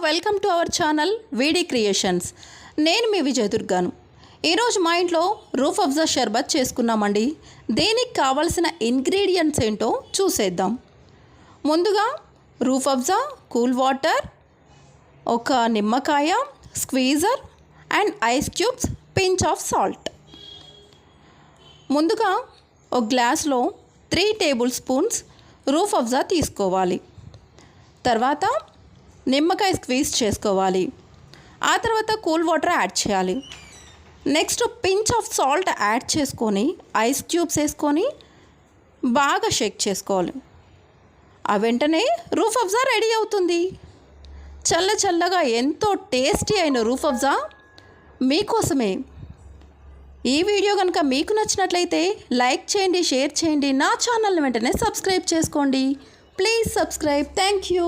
Welcome to our channel వీడి creations. నేను మీ విజయ దుర్గాను. ఈరోజు మా ఇంట్లో రూఫ్ అఫ్జా షర్బత్ చేసుకున్నామండి. దీనికి కావలసిన ఇంగ్రీడియంట్స్ ఏంటో చూసేద్దాం. ముందుగా రూఫ్ అఫ్జా, కూల్ వాటర్, ఒక నిమ్మకాయ, squeezer and ice cubes, pinch of salt. ముందుగా ఒక గ్లాస్లో 3 టేబుల్ స్పూన్స్ రూఫ్ అఫ్జా తీసుకోవాలి. తర్వాత నిమ్మకాయ స్క్వీజ్ చేసుకోవాలి. ఆ తర్వాత కూల్ వాటర్ యాడ్ చేయాలి. Next pinch of salt add చేసుకొని ఐస్ క్యూబ్స్ వేసుకొని బాగా షేక్ చేసుకోవాలి. ఆ వెంటనే రూఫ్ అఫ్జా రెడీ అవుతుంది. చల్లగా ఎంతో టేస్టీ అయిన రూఫ్ అఫ్జా మీకోసమే. ఈ వీడియో కనుక మీకు నచ్చినట్లయితే లైక్ చేయండి, షేర్ చేయండి. నా ఛానల్ని వెంటనే సబ్స్క్రైబ్ చేసుకోండి. Please subscribe. Thank you.